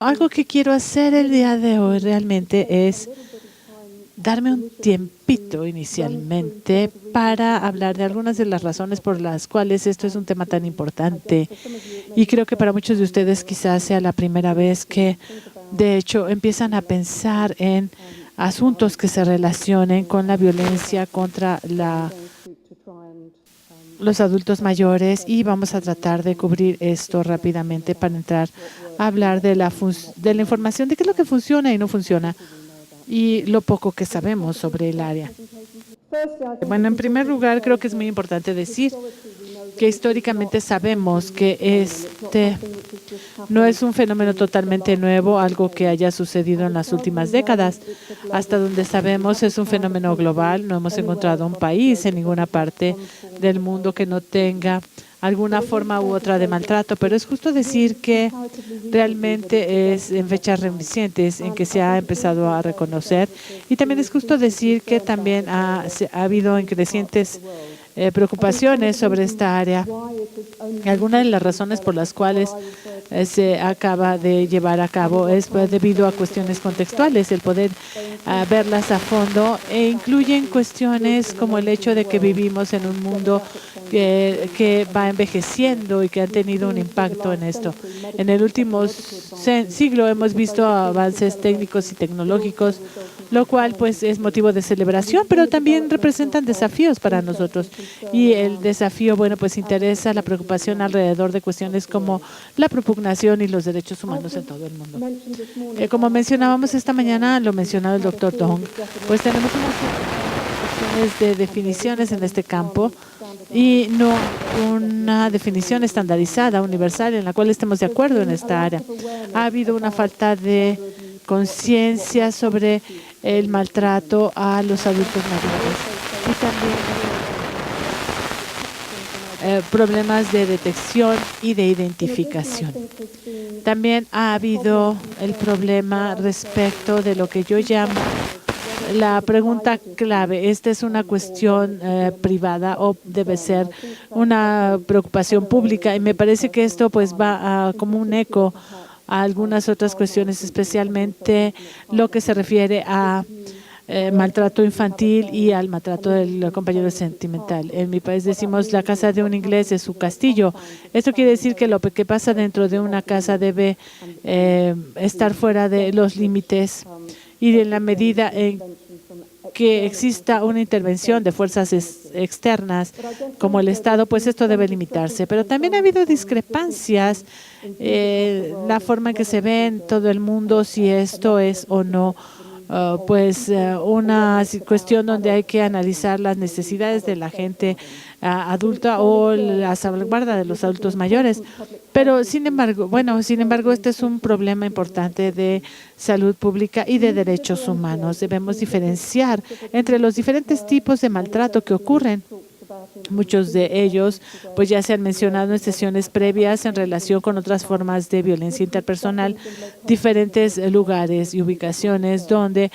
Algo que quiero hacer el día de hoy realmente es darme un tiempito inicialmente para hablar de algunas de las razones por las cuales esto es un tema tan importante. Y creo que para muchos de ustedes quizás sea la primera vez que, de hecho, empiezan a pensar en asuntos que se relacionen con la violencia contra los adultos mayores, y vamos a tratar de cubrir esto rápidamente para entrar a hablar de de la información de qué es lo que funciona y no funciona y lo poco que sabemos sobre el área. Bueno, en primer lugar, creo que es muy importante decir que históricamente sabemos que este no es un fenómeno totalmente nuevo, algo que haya sucedido en las últimas décadas. Hasta donde sabemos es un fenómeno global. No hemos encontrado un país en ninguna parte del mundo que no tenga alguna forma u otra de maltrato, pero es justo decir que realmente es en fechas recientes en que se ha empezado a reconocer, y también es justo decir que también ha habido crecientes preocupaciones sobre esta área. Algunas de las razones por las cuales se acaba de llevar a cabo es debido a cuestiones contextuales, el poder verlas a fondo, e incluyen cuestiones como el hecho de que vivimos en un mundo que va envejeciendo y que han tenido un impacto en esto. En el último siglo hemos visto avances técnicos y tecnológicos, lo cual pues es motivo de celebración, pero también representan desafíos para nosotros. Y el desafío, bueno, pues interesa la preocupación alrededor de cuestiones como la propugnación y los derechos humanos en todo el mundo. Como mencionábamos esta mañana, lo mencionaba el doctor Dong, pues tenemos unas cuestiones de definiciones en este campo y no una definición estandarizada, universal, en la cual estemos de acuerdo en esta área. Ha habido una falta de conciencia sobre el maltrato a los adultos mayores y también problemas de detección y de identificación. También ha habido el problema respecto de lo que yo llamo la pregunta clave. ¿Esta es una cuestión privada o debe ser una preocupación pública? Y me parece que esto pues va como un eco a algunas otras cuestiones, especialmente lo que se refiere a maltrato infantil y al maltrato del compañero sentimental. En mi país decimos la casa de un inglés es su castillo. Esto quiere decir que lo que pasa dentro de una casa debe estar fuera de los límites, y en la medida en que exista una intervención de fuerzas externas como el Estado, pues esto debe limitarse. Pero también ha habido discrepancias la forma en que se ve en todo el mundo si esto es o no una cuestión donde hay que analizar las necesidades de la gente adulta o la salvaguarda de los adultos mayores. Pero, sin embargo, este es un problema importante de salud pública y de derechos humanos. Debemos diferenciar entre los diferentes tipos de maltrato que ocurren. Muchos de ellos pues ya se han mencionado en sesiones previas en relación con otras formas de violencia interpersonal, diferentes lugares y ubicaciones donde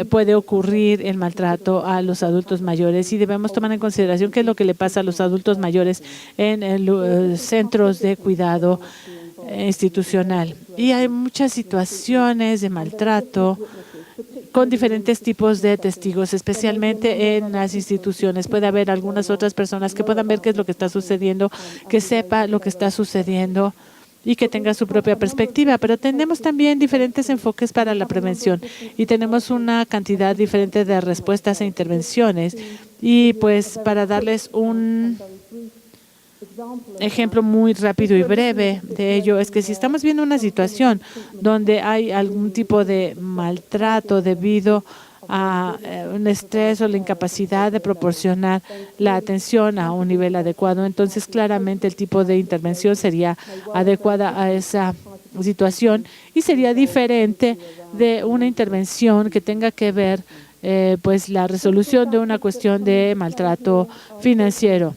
puede ocurrir el maltrato a los adultos mayores, y debemos tomar en consideración qué es lo que le pasa a los adultos mayores en centros de cuidado institucional. Y hay muchas situaciones de maltrato con diferentes tipos de testigos, especialmente en las instituciones. Puede haber algunas otras personas que puedan ver qué es lo que está sucediendo, que sepa lo que está sucediendo y que tenga su propia perspectiva. Pero tenemos también diferentes enfoques para la prevención y tenemos una cantidad diferente de respuestas e intervenciones. Y pues para darles un ejemplo muy rápido y breve de ello, es que si estamos viendo una situación donde hay algún tipo de maltrato debido a un estrés o la incapacidad de proporcionar la atención a un nivel adecuado, entonces claramente el tipo de intervención sería adecuada a esa situación y sería diferente de una intervención que tenga que ver pues la resolución de una cuestión de maltrato financiero.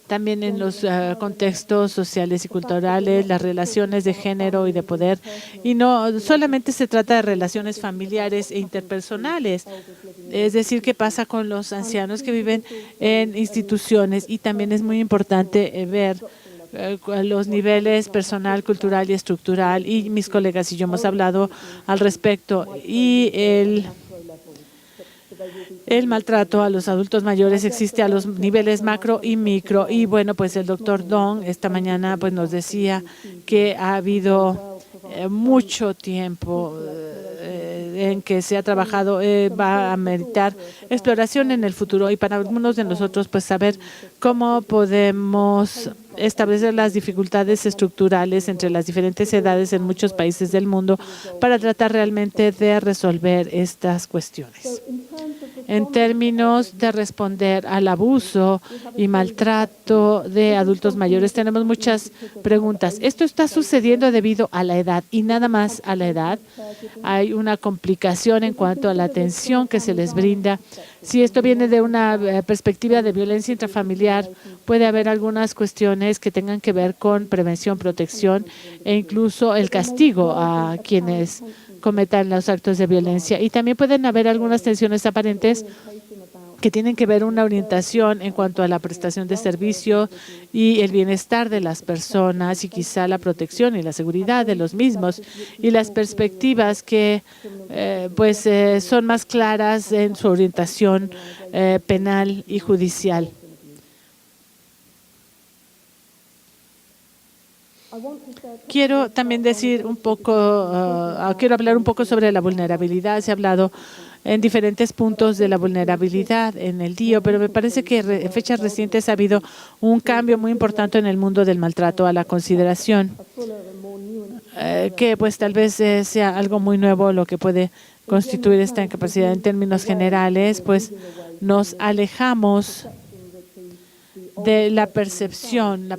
También en los contextos sociales y culturales, las relaciones de género y de poder. Y no solamente se trata de relaciones familiares e interpersonales, es decir, qué pasa con los ancianos que viven en instituciones. Y también es muy importante ver los niveles personal, cultural y estructural, y mis colegas y yo hemos hablado al respecto. Y el maltrato a los adultos mayores existe a los niveles macro y micro. Y bueno, pues el doctor Dong esta mañana pues nos decía que ha habido mucho tiempo en que se ha trabajado, va a meritar exploración en el futuro, y para algunos de nosotros pues saber cómo podemos establecer las dificultades estructurales entre las diferentes edades en muchos países del mundo para tratar realmente de resolver estas cuestiones. En términos de responder al abuso y maltrato de adultos mayores, tenemos muchas preguntas. ¿Esto está sucediendo debido a la edad y nada más a la edad? ¿Hay una complicación en cuanto a la atención que se les brinda? Si esto viene de una perspectiva de violencia intrafamiliar, puede haber algunas cuestiones que tengan que ver con prevención, protección e incluso el castigo a quienes cometan los actos de violencia. Y también pueden haber algunas tensiones aparentes que tienen que ver una orientación en cuanto a la prestación de servicios y el bienestar de las personas y quizá la protección y la seguridad de los mismos, y las perspectivas que son más claras en su orientación penal y judicial. Quiero también decir un poco, quiero hablar un poco sobre la vulnerabilidad. Se ha hablado en diferentes puntos de la vulnerabilidad en el día, pero me parece que en fechas recientes ha habido un cambio muy importante en el mundo del maltrato a la consideración, que pues tal vez sea algo muy nuevo lo que puede constituir esta incapacidad. En términos generales, pues nos alejamos de la percepción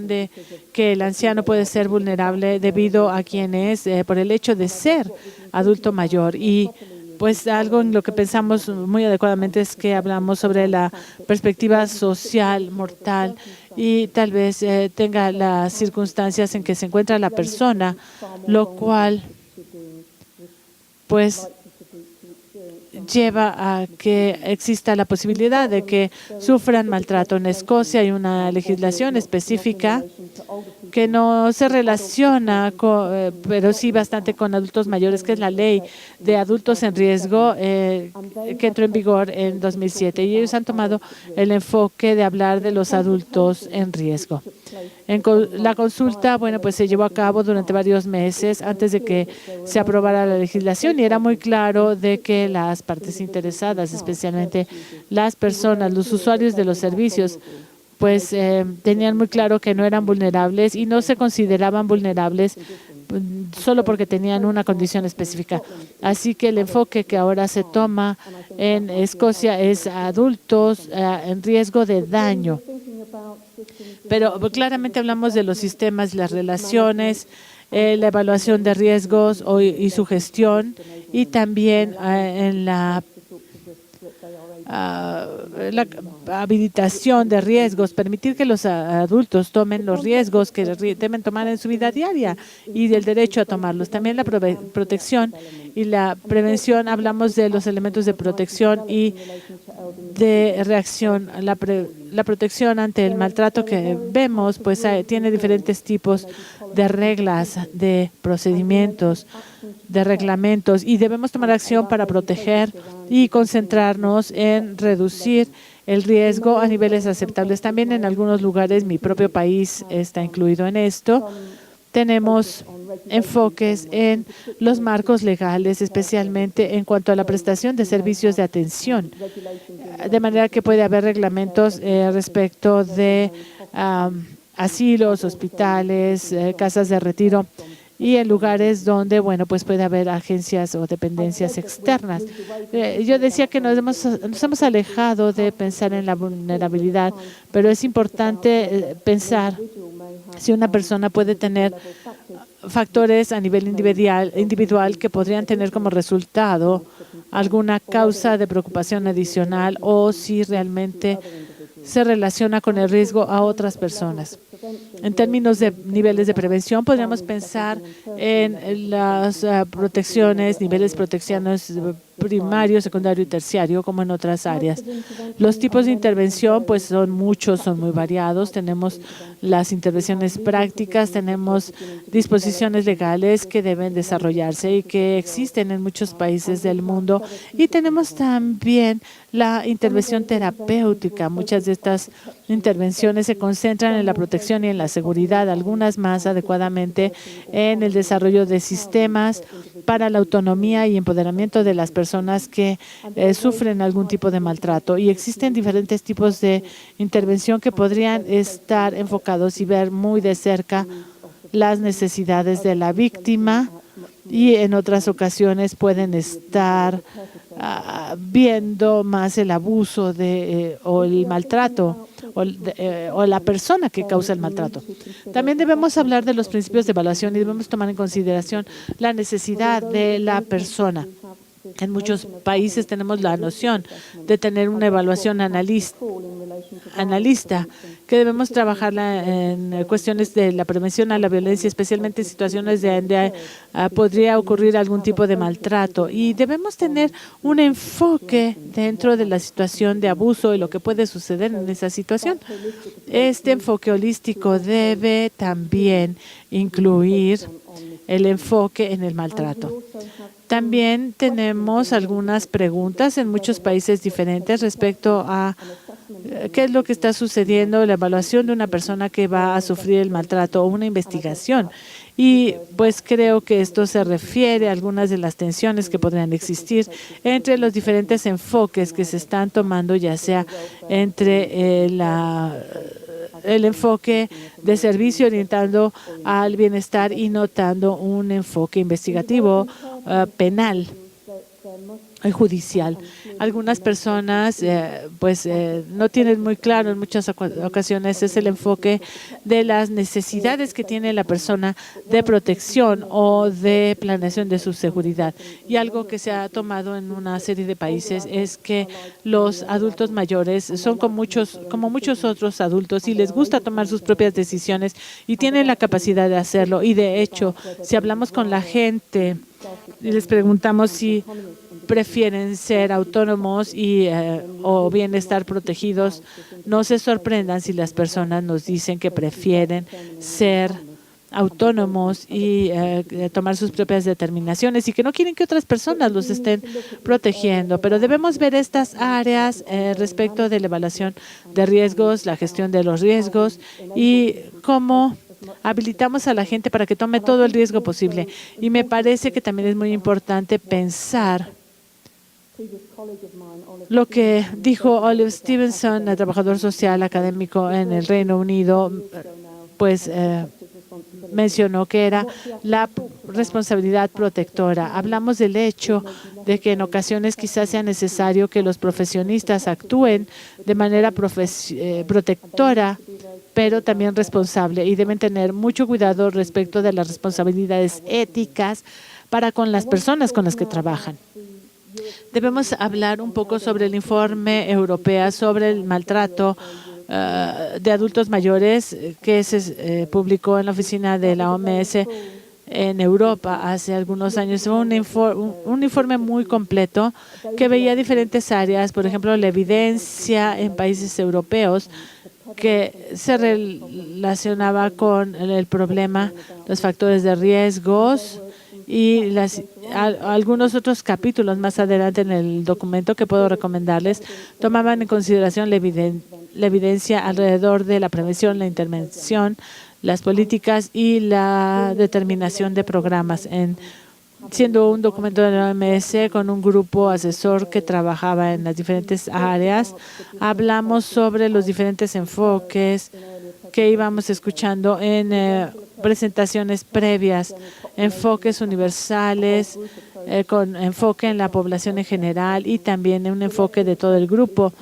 de que el anciano puede ser vulnerable debido a quien es, por el hecho de ser adulto mayor. Y pues algo en lo que pensamos muy adecuadamente es que hablamos sobre la perspectiva social, mortal, y tal vez tenga las circunstancias en que se encuentra la persona, lo cual pues lleva a que exista la posibilidad de que sufran maltrato. En Escocia hay una legislación específica que no se relaciona, pero sí bastante con adultos mayores, que es la ley de adultos en riesgo que entró en vigor en 2007. Y ellos han tomado el enfoque de hablar de los adultos en riesgo. La consulta, bueno, pues se llevó a cabo durante varios meses antes de que se aprobara la legislación, y era muy claro de que las partes interesadas, especialmente las personas, los usuarios de los servicios, pues tenían muy claro que no eran vulnerables y no se consideraban vulnerables solo porque tenían una condición específica. Así que el enfoque que ahora se toma en Escocia es adultos en riesgo de daño. Pero claramente hablamos de los sistemas, las relaciones, la evaluación de riesgos y su gestión, y también en la habilitación de riesgos, permitir que los adultos tomen los riesgos que deben tomar en su vida diaria y del derecho a tomarlos. También la protección y la prevención. Hablamos de los elementos de protección y de reacción. La protección ante el maltrato que vemos pues tiene diferentes tipos de reglas, de procedimientos, de reglamentos, y debemos tomar acción para proteger y concentrarnos en reducir el riesgo a niveles aceptables. También en algunos lugares, mi propio país está incluido en esto, tenemos enfoques en los marcos legales, especialmente en cuanto a la prestación de servicios de atención, de manera que puede haber reglamentos respecto de asilos, hospitales, casas de retiro, y en lugares donde, bueno, pues puede haber agencias o dependencias externas. Yo decía que nos hemos alejado de pensar en la vulnerabilidad, pero es importante pensar si una persona puede tener factores a nivel individual que podrían tener como resultado alguna causa de preocupación adicional, o si realmente se relaciona con el riesgo a otras personas. En términos de niveles de prevención, podríamos pensar en las protecciones, niveles protecciones primario, secundario y terciario, como en otras áreas. Los tipos de intervención, pues son muchos, son muy variados. Tenemos las intervenciones prácticas, tenemos disposiciones legales que deben desarrollarse y que existen en muchos países del mundo. Y tenemos también la intervención terapéutica. Muchas de estas intervenciones se concentran en la protección y en la seguridad, algunas más adecuadamente en el desarrollo de sistemas para la autonomía y empoderamiento de las personas que sufren algún tipo de maltrato. Y existen diferentes tipos de intervención que podrían estar enfocados y ver muy de cerca las necesidades de la víctima, y en otras ocasiones pueden estar viendo más el abuso o el maltrato o la persona que causa el maltrato. También debemos hablar de los principios de evaluación y debemos tomar en consideración la necesidad de la persona. En muchos países tenemos la noción de tener una evaluación analista, que debemos trabajarla en cuestiones de la prevención a la violencia, especialmente en situaciones donde podría ocurrir algún tipo de maltrato. Y debemos tener un enfoque dentro de la situación de abuso y lo que puede suceder en esa situación. Este enfoque holístico debe también incluir el enfoque en el maltrato. También tenemos algunas preguntas en muchos países diferentes respecto a qué es lo que está sucediendo, la evaluación de una persona que va a sufrir el maltrato o una investigación. Y pues creo que esto se refiere a algunas de las tensiones que podrían existir entre los diferentes enfoques que se están tomando, ya sea entre el enfoque de servicio orientando al bienestar y notando un enfoque investigativo, penal y judicial. Algunas personas no tienen muy claro en muchas ocasiones es el enfoque de las necesidades que tiene la persona de protección o de planeación de su seguridad. Y algo que se ha tomado en una serie de países es que los adultos mayores son como muchos otros adultos y les gusta tomar sus propias decisiones y tienen la capacidad de hacerlo. Y de hecho, si hablamos con la gente y les preguntamos si prefieren ser autónomos o bien estar protegidos, no se sorprendan si las personas nos dicen que prefieren ser autónomos y tomar sus propias determinaciones y que no quieren que otras personas los estén protegiendo. Pero debemos ver estas áreas respecto de la evaluación de riesgos, la gestión de los riesgos y cómo habilitamos a la gente para que tome todo el riesgo posible. Y me parece que también es muy importante pensar lo que dijo Olive Stevenson, el trabajador social académico en el Reino Unido, pues mencionó que era la responsabilidad protectora. Hablamos del hecho de que en ocasiones quizás sea necesario que los profesionistas actúen de manera protectora, pero también responsable, y deben tener mucho cuidado respecto de las responsabilidades éticas para con las personas con las que trabajan. Debemos hablar un poco sobre el informe europeo sobre el maltrato de adultos mayores que se publicó en la oficina de la OMS en Europa hace algunos años. Fue un informe muy completo que veía diferentes áreas, por ejemplo, la evidencia en países europeos que se relacionaba con el problema, los factores de riesgos y algunos otros capítulos más adelante en el documento que puedo recomendarles tomaban en consideración la evidencia alrededor de la prevención, la intervención, las políticas y la determinación de programas, siendo un documento de la OMS con un grupo asesor que trabajaba en las diferentes áreas. Hablamos sobre los diferentes enfoques que íbamos escuchando en presentaciones previas, enfoques universales, con enfoque en la población en general y también un enfoque de todo el grupo.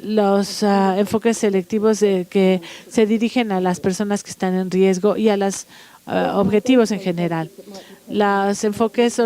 Los enfoques selectivos que se dirigen a las personas que están en riesgo y a los objetivos en general. Los enfoques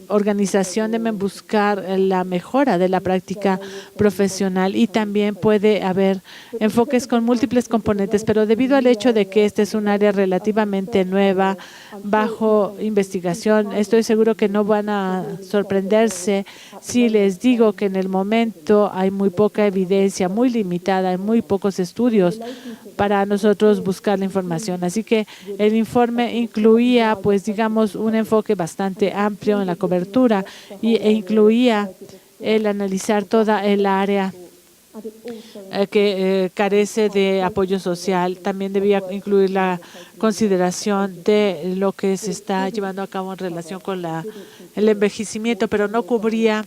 organización deben buscar la mejora de la práctica profesional y también puede haber enfoques con múltiples componentes, pero debido al hecho de que este es un área relativamente nueva, bajo investigación, estoy seguro que no van a sorprenderse si les digo que en el momento hay muy poca evidencia, muy limitada, hay muy pocos estudios para nosotros buscar la información. Así que el informe incluía, pues digamos, un enfoque bastante amplio en la cobertura e incluía el analizar toda el área que carece de apoyo social. También debía incluir la consideración de lo que se está llevando a cabo en relación con el envejecimiento, pero no cubría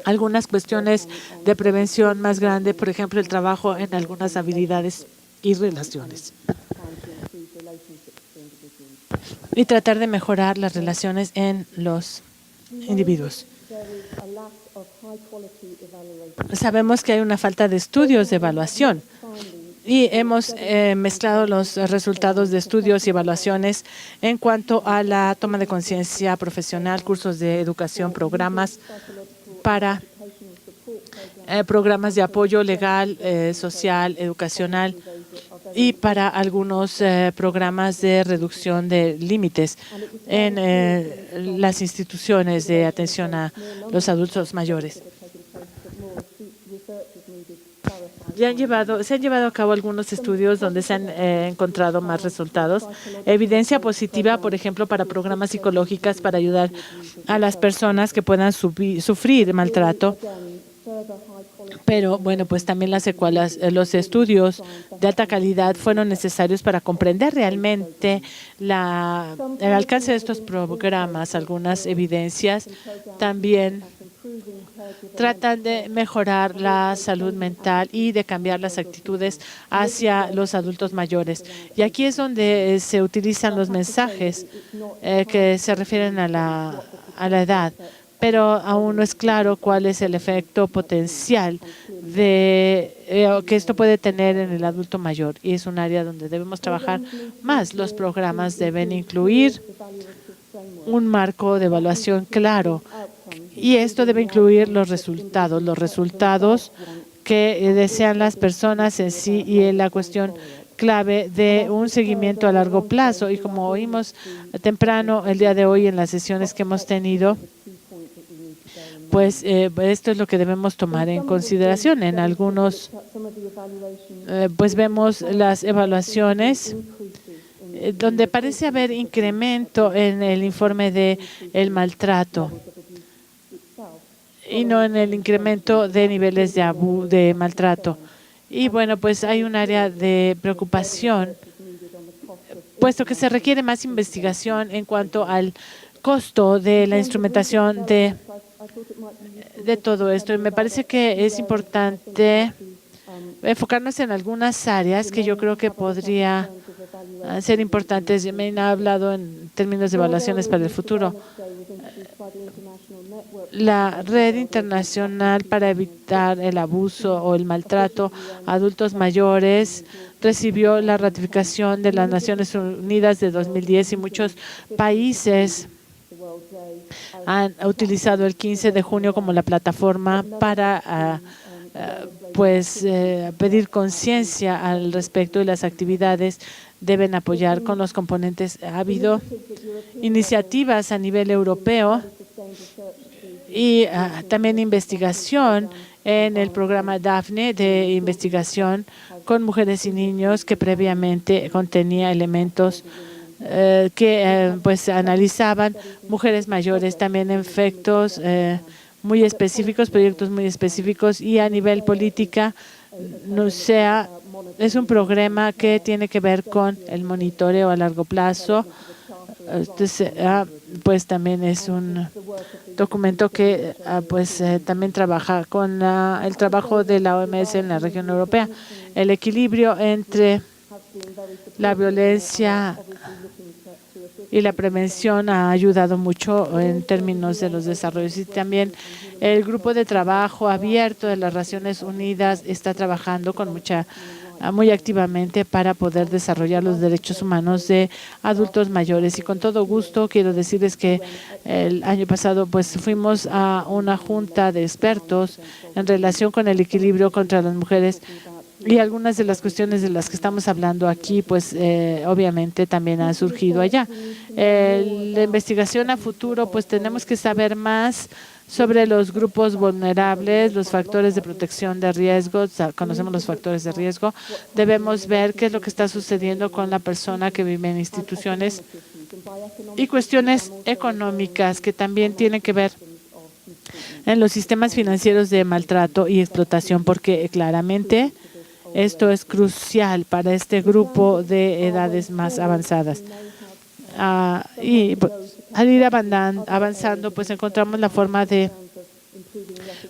algunas cuestiones de prevención más grande, por ejemplo, el trabajo en algunas habilidades y relaciones. Y tratar de mejorar las relaciones en los individuos. Sabemos que hay una falta de estudios de evaluación y hemos mezclado los resultados de estudios y evaluaciones en cuanto a la toma de conciencia profesional, cursos de educación, programas para programas de apoyo legal, social, educacional y para algunos programas de reducción de límites en las instituciones de atención a los adultos mayores. Se han llevado a cabo algunos estudios donde se han encontrado más resultados. Evidencia positiva, por ejemplo, para programas psicológicos para ayudar a las personas que puedan sufrir maltrato. Pero bueno, pues también las secuelas, los estudios de alta calidad fueron necesarios para comprender realmente el alcance de estos programas. Algunas evidencias también tratan de mejorar la salud mental y de cambiar las actitudes hacia los adultos mayores. Y aquí es donde se utilizan los mensajes que se refieren a la edad, pero aún no es claro cuál es el efecto potencial que esto puede tener en el adulto mayor. Y es un área donde debemos trabajar más. Los programas deben incluir un marco de evaluación claro. Y esto debe incluir los resultados que desean las personas en sí y la cuestión clave de un seguimiento a largo plazo. Y como oímos temprano el día de hoy en las sesiones que hemos tenido, pues esto es lo que debemos tomar en consideración. En algunos, pues vemos las evaluaciones donde parece haber incremento en el informe de el maltrato y no en el incremento de niveles de maltrato. Y bueno, pues hay un área de preocupación, puesto que se requiere más investigación en cuanto al costo de la instrumentación de todo esto. Y me parece que es importante enfocarnos en algunas áreas que yo creo que podría ser importantes. Me ha hablado en términos de evaluaciones para el futuro. La red internacional para evitar el abuso o el maltrato a adultos mayores recibió la ratificación de las Naciones Unidas de 2010 y muchos países han utilizado el 15 de junio como la plataforma para pedir conciencia al respecto, y las actividades deben apoyar con los componentes. Ha habido iniciativas a nivel europeo y también investigación en el programa DAFNE de investigación con mujeres y niños que previamente contenía elementos que pues analizaban mujeres mayores, también efectos muy específicos, proyectos muy específicos, y a nivel política es un programa que tiene que ver con el monitoreo a largo plazo. Entonces, pues también es un documento que también trabaja con el trabajo de la OMS en la región europea. El equilibrio entre la violencia y la prevención ha ayudado mucho en términos de los desarrollos. Y también el grupo de trabajo abierto de las Naciones Unidas está trabajando con mucha muy activamente para poder desarrollar los derechos humanos de adultos mayores. Y con todo gusto quiero decirles que el año pasado pues fuimos a una junta de expertos en relación con el equilibrio contra las mujeres. Y algunas de las cuestiones de las que estamos hablando aquí, pues obviamente también han surgido allá. La investigación a futuro, pues tenemos que saber más sobre los grupos vulnerables, los factores de protección de riesgo. Conocemos los factores de riesgo. Debemos ver qué es lo que está sucediendo con la persona que vive en instituciones y cuestiones económicas que también tienen que ver en los sistemas financieros de maltrato y explotación, porque claramente esto es crucial para este grupo de edades más avanzadas. Y al ir avanzando, pues encontramos la forma de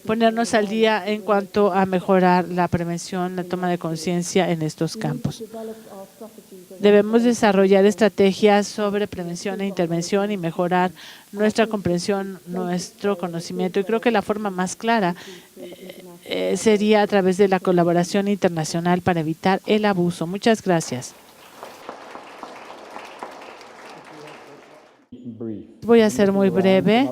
ponernos al día en cuanto a mejorar la prevención, la toma de conciencia en estos campos. Debemos desarrollar estrategias sobre prevención e intervención y mejorar nuestra comprensión, nuestro conocimiento. Y creo que la forma más clara sería a través de la colaboración internacional para evitar el abuso. Muchas gracias. Voy a ser muy breve.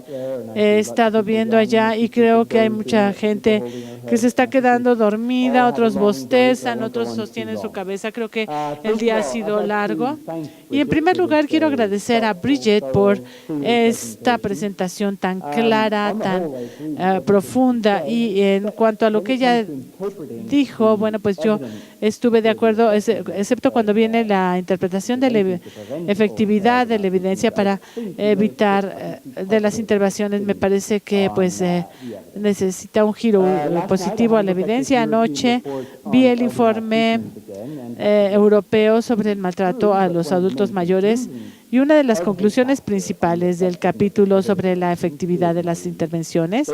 He estado viendo allá y creo que hay mucha gente que se está quedando dormida, otros bostezan, otros sostienen su cabeza. Creo que el día ha sido largo. Y en primer lugar quiero agradecer a Bridget por esta presentación tan clara, tan profunda. Y en cuanto a lo que ella dijo, bueno, pues yo estuve de acuerdo, excepto cuando viene la interpretación de la efectividad de la evidencia para evitar de las intervenciones. Me parece que pues necesita un giro positivo a la evidencia. Anoche vi el informe europeo sobre el maltrato a los adultos mayores y una de las conclusiones principales del capítulo sobre la efectividad de las intervenciones,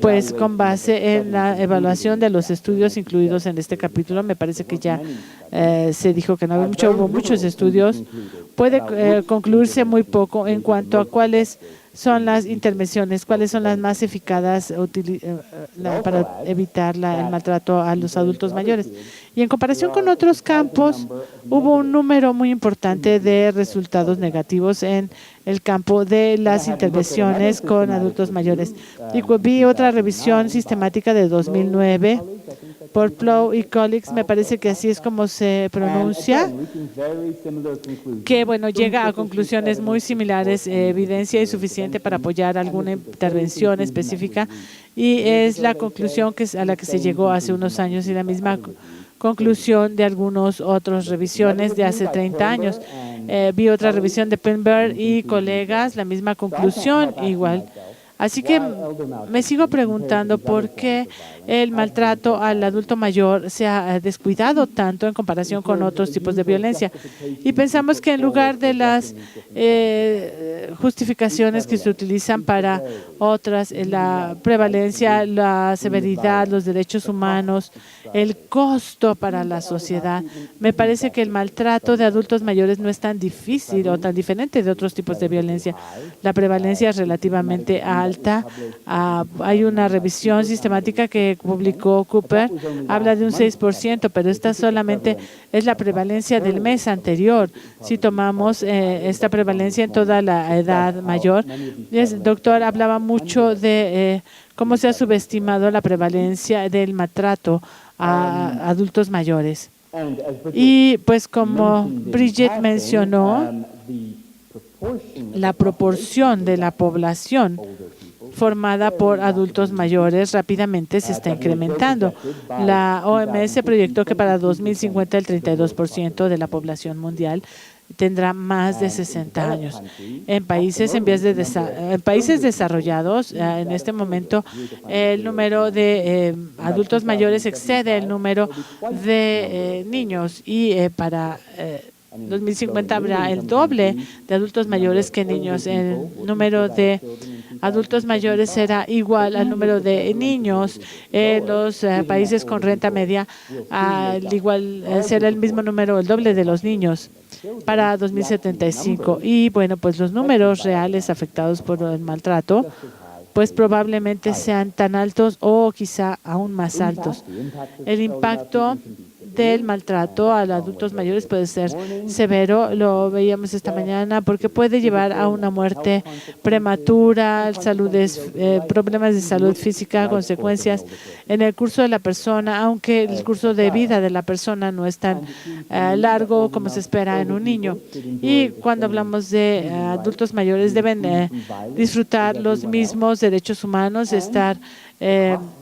pues con base en la evaluación de los estudios incluidos en este capítulo, me parece que ya se dijo que no había hubo muchos estudios, puede concluirse muy poco en cuanto a cuáles son las intervenciones, cuáles son las más eficaces para evitar el maltrato a los adultos mayores. Y en comparación con otros campos, hubo un número muy importante de resultados negativos en el campo de las intervenciones con adultos mayores. Y vi otra revisión sistemática de 2009 por Plow y Colleagues, me parece que así es como se pronuncia, que bueno, llega a conclusiones muy similares, evidencia insuficiente para apoyar alguna intervención específica, y es la conclusión a la que se llegó hace unos años y la misma conclusión de algunas otras revisiones de hace 30 años. Vi otra revisión de Penberg y colegas, la misma conclusión igual. Así que me sigo preguntando por qué el maltrato al adulto mayor se ha descuidado tanto en comparación con otros tipos de violencia. Y pensamos que en lugar de las justificaciones que se utilizan para otras, la prevalencia, la severidad, los derechos humanos, el costo para la sociedad, me parece que el maltrato de adultos mayores no es tan difícil o tan diferente de otros tipos de violencia. La prevalencia es relativamente alta. Hay una revisión sistemática que publicó Cooper, habla de un 6%, pero esta solamente es la prevalencia del mes anterior. Si tomamos esta prevalencia en toda la edad mayor, el doctor hablaba mucho de cómo se ha subestimado la prevalencia del maltrato a adultos mayores. Y pues como Bridget mencionó, la proporción de la población formada por adultos mayores rápidamente se está incrementando. La OMS proyectó que para 2050 el 32% de la población mundial tendrá más de 60 años. En países en países desarrollados, en este momento, el número de adultos mayores excede el número de niños y para 2050 habrá el doble de adultos mayores que niños. El número de adultos mayores será igual al número de niños. En los países con renta media, al igual será el mismo número, el doble de los niños para 2075. Y bueno, pues los números reales afectados por el maltrato pues probablemente sean tan altos o quizá aún más altos. El impacto del maltrato a los adultos mayores puede ser severo. Lo veíamos esta mañana porque puede llevar a una muerte prematura, problemas de salud física, consecuencias en el curso de la persona, aunque el curso de vida de la persona no es tan largo como se espera en un niño. Y cuando hablamos de adultos mayores, deben disfrutar los mismos derechos humanos, estar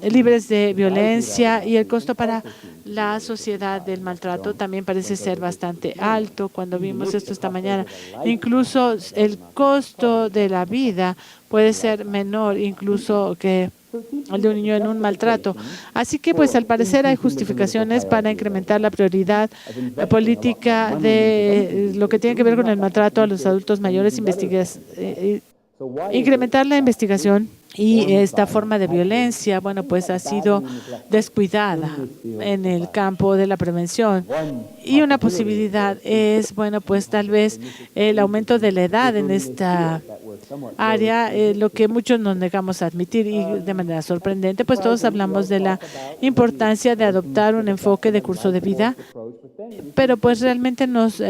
libres de violencia, y el costo para la sociedad del maltrato también parece ser bastante alto. Cuando vimos esto esta mañana, incluso el costo de la vida puede ser menor incluso que el de un niño en un maltrato. Así que, pues, al parecer hay justificaciones para incrementar la prioridad política de lo que tiene que ver con el maltrato a los adultos mayores, incrementar la investigación. Y esta forma de violencia, bueno, pues ha sido descuidada en el campo de la prevención. Y una posibilidad es, bueno, pues tal vez el aumento de la edad en esta área, lo que muchos nos negamos a admitir, y de manera sorprendente, pues todos hablamos de la importancia de adoptar un enfoque de curso de vida, pero pues realmente nos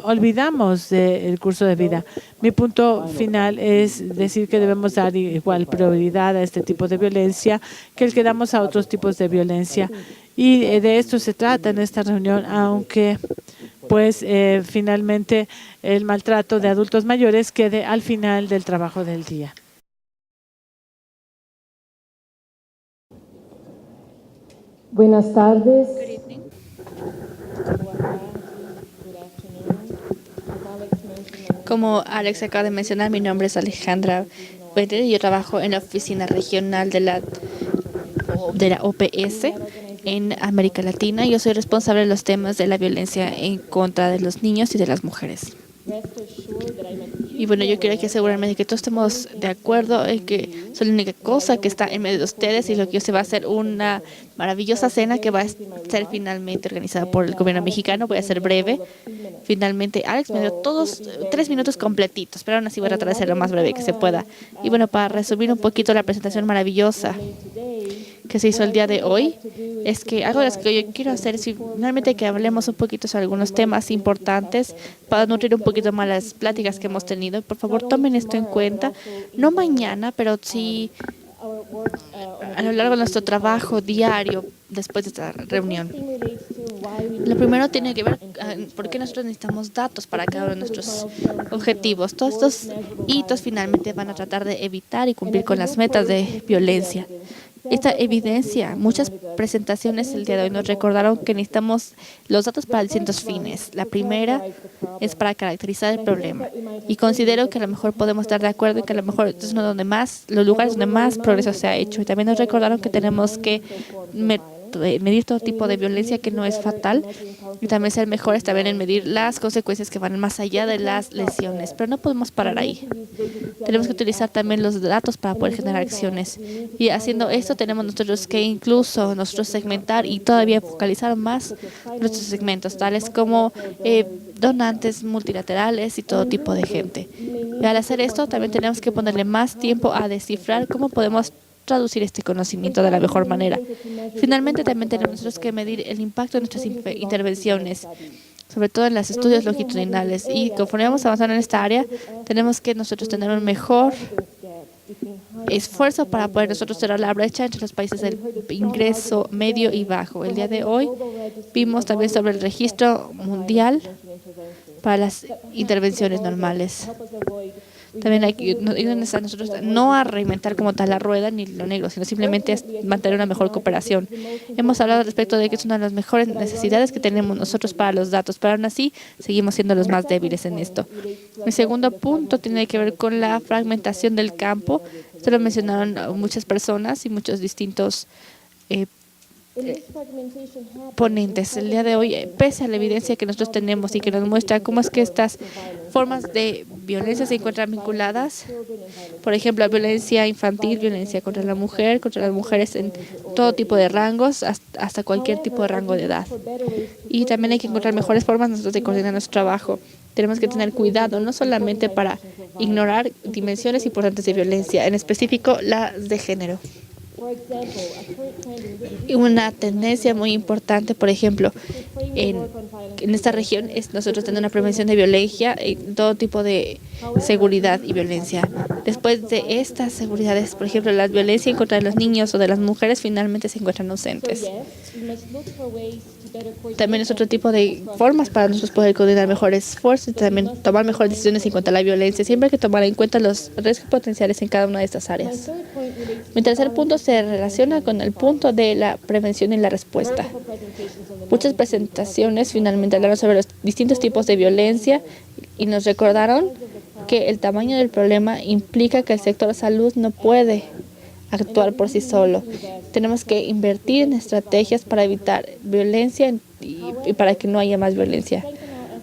olvidamos del curso de vida. Mi punto final es decir que debemos dar igual prioridad a este tipo de violencia que el que damos a otros tipos de violencia. Y de esto se trata en esta reunión, aunque pues finalmente el maltrato de adultos mayores quede al final del trabajo del día. Buenas tardes. Como Alex acaba de mencionar, mi nombre es Alejandra Pérez y yo trabajo en la oficina regional de la OPS en América Latina. Yo soy responsable de los temas de la violencia en contra de los niños y de las mujeres. Y bueno, yo quiero asegurarme de que todos estemos de acuerdo en que soy la única cosa que está en medio de ustedes, y lo que se va a hacer una maravillosa cena que va a ser finalmente organizada por el gobierno mexicano. Voy a ser breve. Finalmente, Alex me dio todos 3 minutos completitos, pero aún así voy a tratar de ser lo más breve que se pueda. Y bueno, para resumir un poquito la presentación maravillosa que se hizo el día de hoy, es que algo de lo que yo quiero hacer es finalmente que hablemos un poquito sobre algunos temas importantes para nutrir un poquito más las pláticas que hemos tenido. Por favor, tomen esto en cuenta, no mañana, pero sí a lo largo de nuestro trabajo diario después de esta reunión. Lo primero tiene que ver por qué nosotros necesitamos datos para cada uno de nuestros objetivos. Todos estos hitos finalmente van a tratar de evitar y cumplir con las metas de violencia. Esta evidencia, muchas presentaciones el día de hoy nos recordaron que necesitamos los datos para distintos fines. La primera es para caracterizar el problema. Y considero que a lo mejor podemos estar de acuerdo en que a lo mejor es uno donde más, los lugares donde más progreso se ha hecho. Y también nos recordaron que tenemos que medir todo tipo de violencia que no es fatal, y también ser mejores también en medir las consecuencias que van más allá de las lesiones. Pero no podemos parar ahí. Tenemos que utilizar también los datos para poder generar acciones. Y haciendo esto tenemos nosotros que incluso nosotros segmentar y todavía focalizar más nuestros segmentos, tales como donantes multilaterales y todo tipo de gente. Y al hacer esto también tenemos que ponerle más tiempo a descifrar cómo podemos traducir este conocimiento de la mejor manera. Finalmente, también tenemos nosotros que medir el impacto de nuestras intervenciones, sobre todo en los estudios longitudinales. Y conforme vamos avanzando en esta área, tenemos que nosotros tener un mejor esfuerzo para poder nosotros cerrar la brecha entre los países del ingreso medio y bajo. El día de hoy vimos también sobre el registro mundial para las intervenciones normales. También hay que nosotros no a reinventar como tal la rueda ni lo negro, sino simplemente mantener una mejor cooperación. Hemos hablado respecto de que es una de las mejores necesidades que tenemos nosotros para los datos, pero aún así seguimos siendo los más débiles en esto. Mi segundo punto tiene que ver con la fragmentación del campo. Esto lo mencionaron muchas personas y muchos distintos ponentes. El día de hoy, pese a la evidencia que nosotros tenemos y que nos muestra cómo es que estas formas de violencia se encuentran vinculadas, por ejemplo, violencia infantil, violencia contra la mujer, contra las mujeres en todo tipo de rangos, hasta cualquier tipo de rango de edad. Y también hay que encontrar mejores formas nosotros de coordinar nuestro trabajo. Tenemos que tener cuidado, no solamente para ignorar dimensiones importantes de violencia, en específico las de género. Y una tendencia muy importante, por ejemplo, en esta región es nosotros tener una prevención de violencia y todo tipo de seguridad y violencia. Después de estas seguridades, por ejemplo, la violencia en contra de los niños o de las mujeres finalmente se encuentran ausentes. También es otro tipo de formas para nosotros poder coordinar mejores esfuerzos y también tomar mejores decisiones en cuanto a la violencia. Siempre hay que tomar en cuenta los riesgos potenciales en cada una de estas áreas. Mi tercer punto se relaciona con el punto de la prevención y la respuesta. Muchas presentaciones finalmente hablaron sobre los distintos tipos de violencia y nos recordaron que el tamaño del problema implica que el sector de salud no puede actuar por sí solo. Tenemos que invertir en estrategias para evitar violencia y para que no haya más violencia.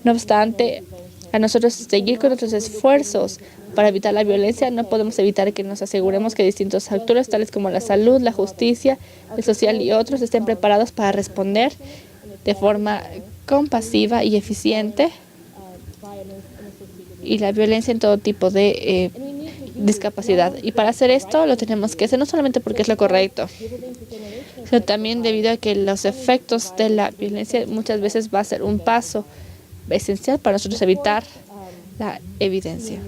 No obstante, a nosotros seguir con nuestros esfuerzos para evitar la violencia, no podemos evitar que nos aseguremos que distintos actores, tales como la salud, la justicia, el social y otros, estén preparados para responder de forma compasiva y eficiente y la violencia en todo tipo de discapacidad. Y para hacer esto lo tenemos que hacer no solamente porque es lo correcto, sino también debido a que los efectos de la violencia muchas veces va a ser un paso esencial para nosotros evitar la evidencia.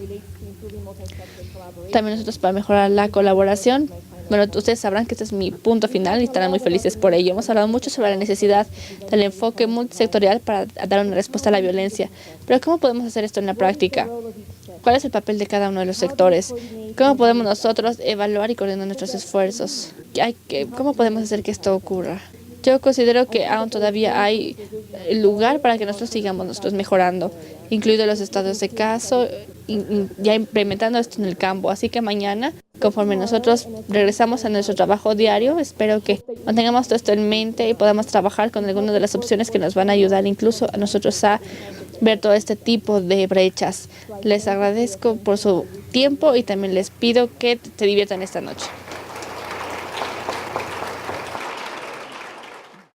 También nosotros para mejorar la colaboración. Bueno, ustedes sabrán que este es mi punto final y estarán muy felices por ello. Hemos hablado mucho sobre la necesidad del enfoque multisectorial para dar una respuesta a la violencia. Pero ¿cómo podemos hacer esto en la práctica? ¿Cuál es el papel de cada uno de los sectores? ¿Cómo podemos nosotros evaluar y coordinar nuestros esfuerzos? ¿Cómo podemos hacer que esto ocurra? Yo considero que aún todavía hay lugar para que nosotros sigamos mejorando, incluidos los estados de caso, ya implementando esto en el campo. Así que mañana, conforme nosotros regresamos a nuestro trabajo diario, espero que mantengamos todo esto en mente y podamos trabajar con algunas de las opciones que nos van a ayudar incluso a nosotros a ver todo este tipo de brechas. Les agradezco por su tiempo y también les pido que se diviertan esta noche.